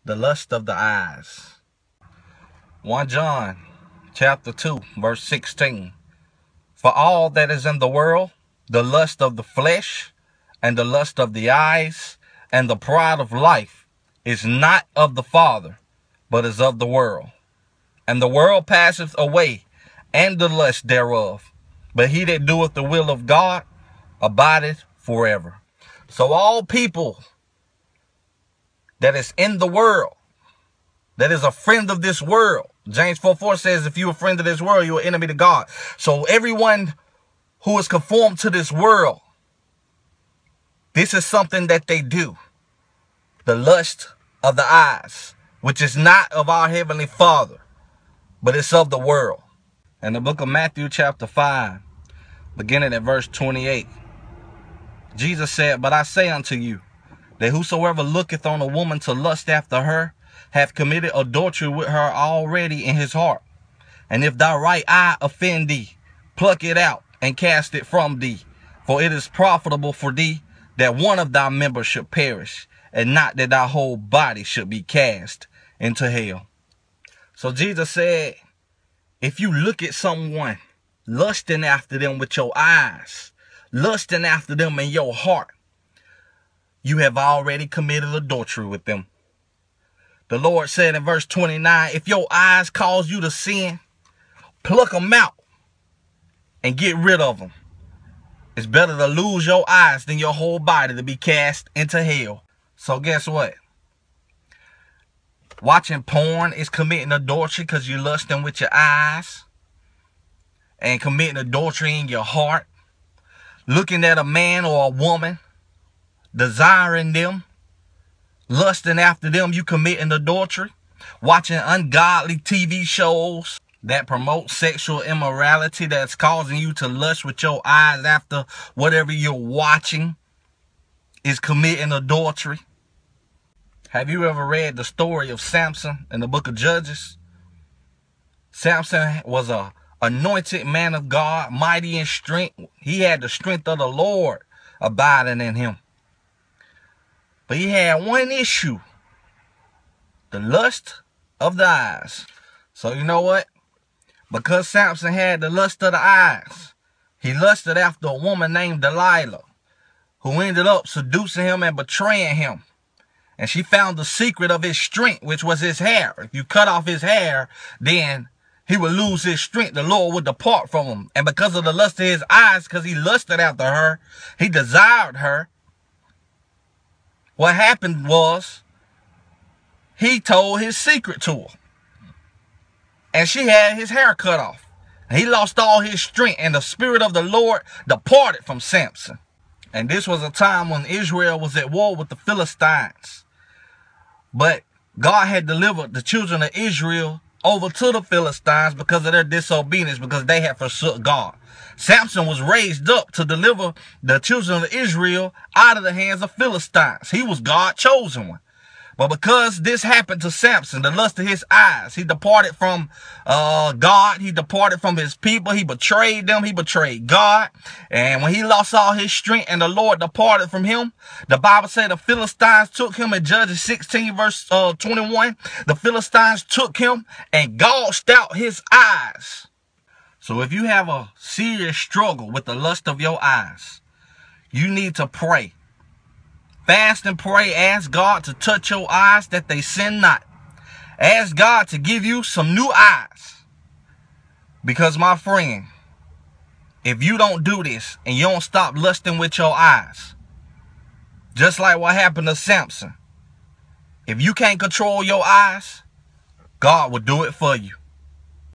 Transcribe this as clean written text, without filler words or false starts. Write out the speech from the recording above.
The lust of the eyes. 1 John chapter 2 verse 16. For all that is in the world, the lust of the flesh and the lust of the eyes and the pride of life is not of the Father, but is of the world. And the world passeth away, and the lust thereof. But he that doeth the will of God abideth forever. So all people that is in the world, that is a friend of this world. James 4:4 says, if you are a friend of this world, you are enemy to God. So everyone who is conformed to this world, this is something that they do. The lust of the eyes, which is not of our Heavenly Father, but it's of the world. In the book of Matthew chapter 5, beginning at verse 28, Jesus said, But I say unto you, that whosoever looketh on a woman to lust after her, hath committed adultery with her already in his heart. And if thy right eye offend thee, pluck it out and cast it from thee. For it is profitable for thee that one of thy members should perish, and not that thy whole body should be cast into hell. So Jesus said, if you look at someone, lusting after them with your eyes, lusting after them in your heart, you have already committed adultery with them. The Lord said in verse 29, if your eyes cause you to sin, pluck them out and get rid of them. It's better to lose your eyes than your whole body to be cast into hell. So guess what? Watching porn is committing adultery because you're lusting with your eyes and committing adultery in your heart. Looking at a man or a woman, desiring them, lusting after them, you committing adultery. Watching ungodly TV shows that promote sexual immorality, that's causing you to lust with your eyes after whatever you're watching, is committing adultery. Have you ever read the story of Samson in the book of Judges? Samson was a anointed man of God, mighty in strength. He had the strength of the Lord abiding in him. But he had one issue: the lust of the eyes. So you know what? Because Samson had the lust of the eyes, he lusted after a woman named Delilah, who ended up seducing him and betraying him. And she found the secret of his strength, which was his hair. If you cut off his hair, then he would lose his strength. The Lord would depart from him. And because of the lust of his eyes, because he lusted after her, he desired her. What happened was, he told his secret to her. And she had his hair cut off. And he lost all his strength, and the Spirit of the Lord departed from Samson. And this was a time when Israel was at war with the Philistines. But God had delivered the children of Israel over to the Philistines because of their disobedience, because they had forsook God. Samson was raised up to deliver the children of Israel out of the hands of Philistines. He was God's chosen one. But because this happened to Samson, the lust of his eyes, he departed from God. He departed from his people. He betrayed them. He betrayed God. And when he lost all his strength and the Lord departed from him, the Bible said the Philistines took him in Judges 16 verse 21. The Philistines took him and gouged out his eyes. So if you have a serious struggle with the lust of your eyes, you need to pray. Fast and pray. Ask God to touch your eyes that they sin not. Ask God to give you some new eyes. Because my friend, if you don't do this and you don't stop lusting with your eyes, just like what happened to Samson, if you can't control your eyes, God will do it for you.